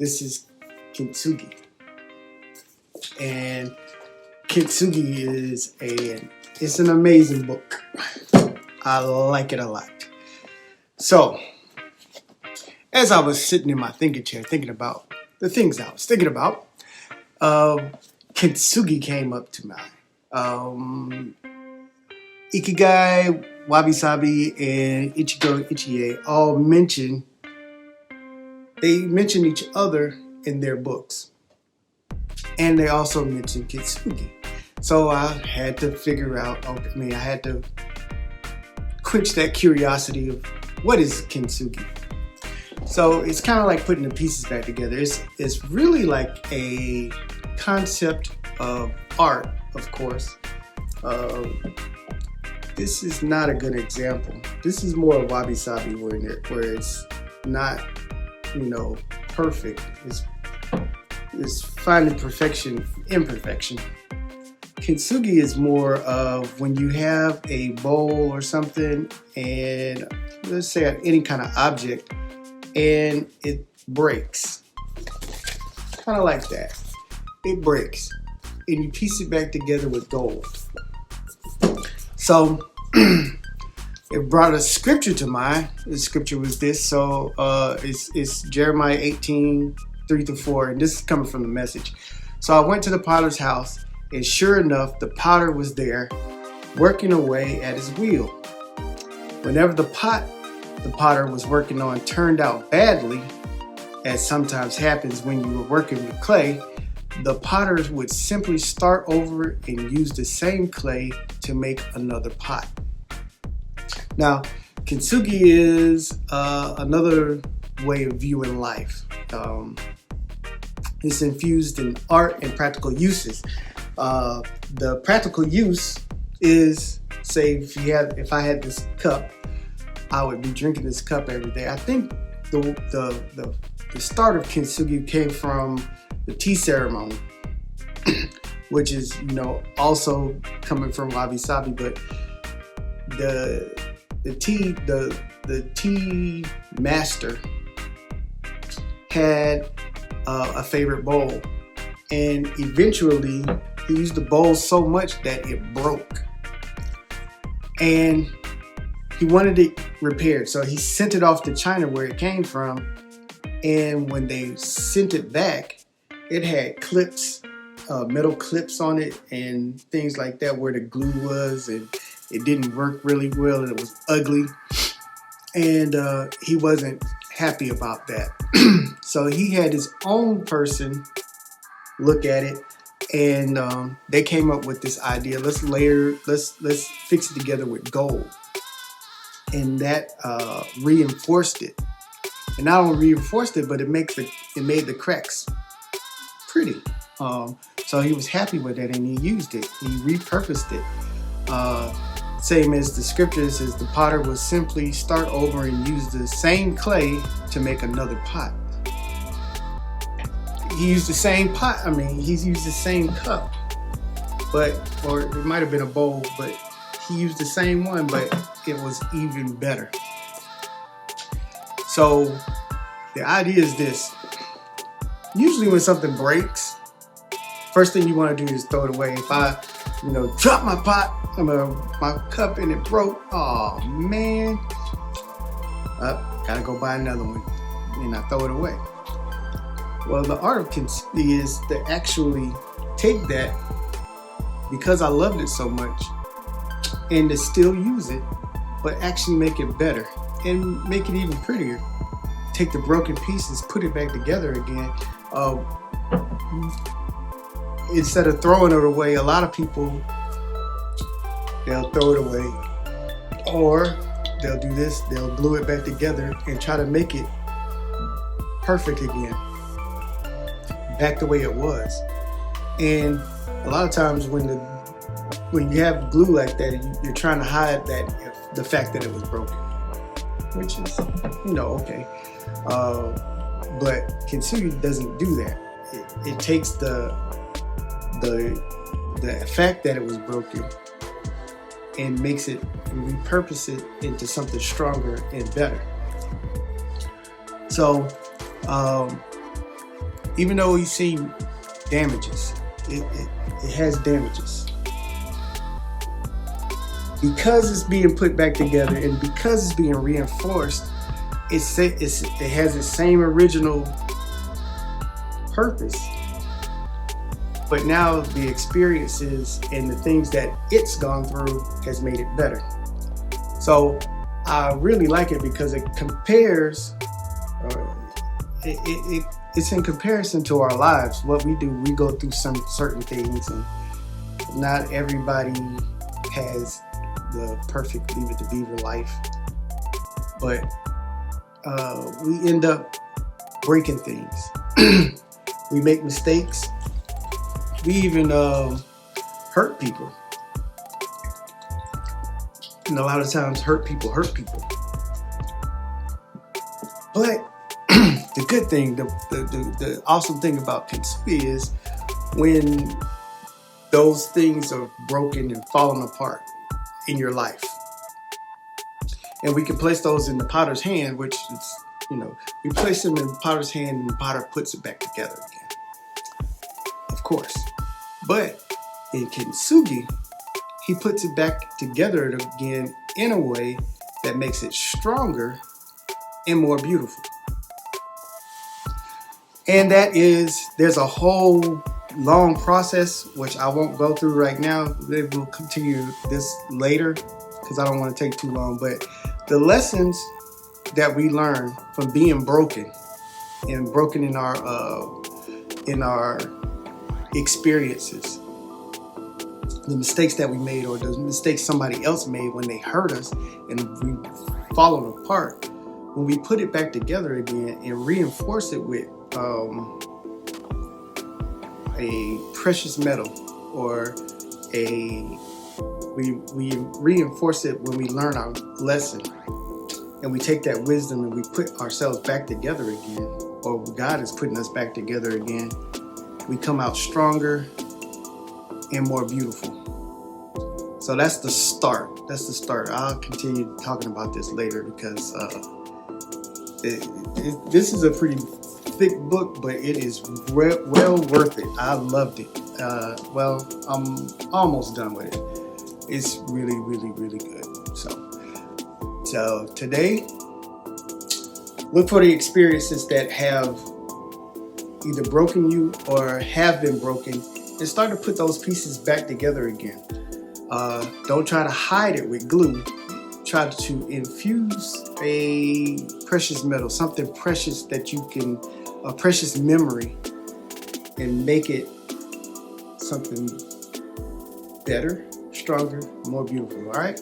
This is Kintsugi. And Kintsugi is it's an amazing book. I like it a lot. So, as I was sitting in my thinking chair thinking about the things I was thinking about, Kintsugi came up to mind. Ikigai, Wabi-sabi, and Ichigo Ichie all mention each other in their books. And they also mention Kintsugi. So I had to figure out, I had to quench that curiosity of what is Kintsugi. So it's kind of like putting the pieces back together. It's really like a concept of art, of course. This is not a good example. This is more wabi-sabi where it's not, perfect. It's finding perfection, imperfection. Kintsugi is more of when you have a bowl or something, and let's say any kind of object, and it breaks. Kind of like that. It breaks, and you piece it back together with gold. So it brought a scripture to mind. The scripture was this. So it's Jeremiah 18:3-4, and this is coming from the Message. So I went to the potter's house, and sure enough, the potter was there, working away at his wheel. Whenever the pot the potter was working on turned out badly, as sometimes happens when you are working with clay, the potters would simply start over and use the same clay to make another pot. Now, Kintsugi is another way of viewing life. It's infused in art and practical uses. The practical use is, say, if I had this cup, I would be drinking this cup every day. I think the start of Kintsugi came from the tea ceremony, which is, also coming from wabi-sabi, but the tea master had a favorite bowl, and eventually he used the bowl so much that it broke, and he wanted it repaired, so he sent it off to China where it came from. And when they sent it back, it had clips, metal clips on it and things like that where the glue was, and it didn't work really well, and it was ugly. And he wasn't happy about that. So he had his own person look at it, and they came up with this idea. Let's fix it together with gold. And that reinforced it. And not only reinforced it, but it made the cracks pretty. So he was happy with it, and he used it. He repurposed it. Same as the scripture says, the potter would simply start over and use the same clay to make another pot. He used the same pot. He's used the same cup, or it might have been a bowl, but he used the same one, but it was even better. So the idea is this. Usually when something breaks, first thing you want to do is throw it away. If I, drop my pot, my cup, and it broke, oh man, gotta go buy another one, and I throw it away. Well, the art of Kintsugi is to actually take that, because I loved it so much, and to still use it, but actually make it better and make it even prettier. Take the broken pieces, put it back together again. Instead of throwing it away, a lot of people, they'll throw it away, or they'll do this, they'll glue it back together and try to make it perfect again, back the way it was. And a lot of times when you have glue like that, you're trying to hide the fact that it was broken, which is, okay. But Kintsugi doesn't do that. It takes the fact that it was broken and makes it, and repurpose it into something stronger and better. So even though we see damages, it has damages. Because it's being put back together and because it's being reinforced, it has the same original purpose. But now the experiences and the things that it's gone through has made it better. So I really like it because it compares, it's in comparison to our lives. What we do, we go through some certain things, and not everybody has the perfect Leave It to Beaver life. But we end up breaking things. We make mistakes. We even hurt people. And a lot of times hurt people. But the good thing, the awesome thing about Kintsugi is when those things are broken and falling apart in your life. And we can place those in the potter's hand, which is, we place them in the potter's hand and the potter puts it back together again. Of course. But in Kintsugi, he puts it back together again in a way that makes it stronger and more beautiful. And that is, there's a whole long process, which I won't go through right now. We'll continue this later because I don't want to take too long. But the lessons that we learn from being broken and broken in our experiences, the mistakes that we made or the mistakes somebody else made when they hurt us and we've fallen apart, when we put it back together again and reinforce it with a precious metal, or we reinforce it when we learn our lesson and we take that wisdom and we put ourselves back together again, or God is putting us back together again, we come out stronger and more beautiful. So that's the start. I'll continue talking about this later because this is a pretty thick book, but it is well worth it. I loved it. Well, I'm almost done with it. It's really, really, really good. So today, look for the experiences that have either broken you or have been broken, and start to put those pieces back together again. Don't try to hide it with glue. Try to infuse a precious metal, something precious that you can, a precious memory, and make it something better, stronger, more beautiful. All right.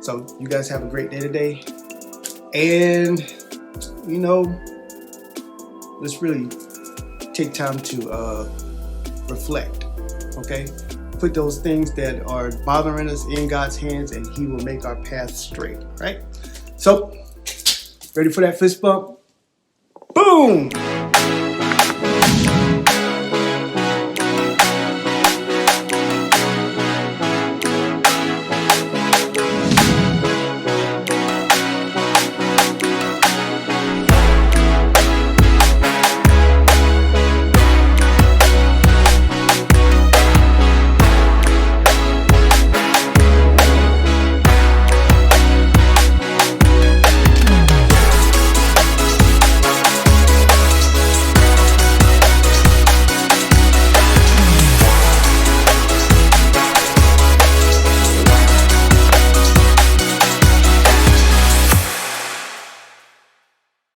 So you guys have a great day today. And, let's really take time to reflect, okay? Put those things that are bothering us in God's hands, and He will make our path straight, right? So, ready for that fist bump? Boom!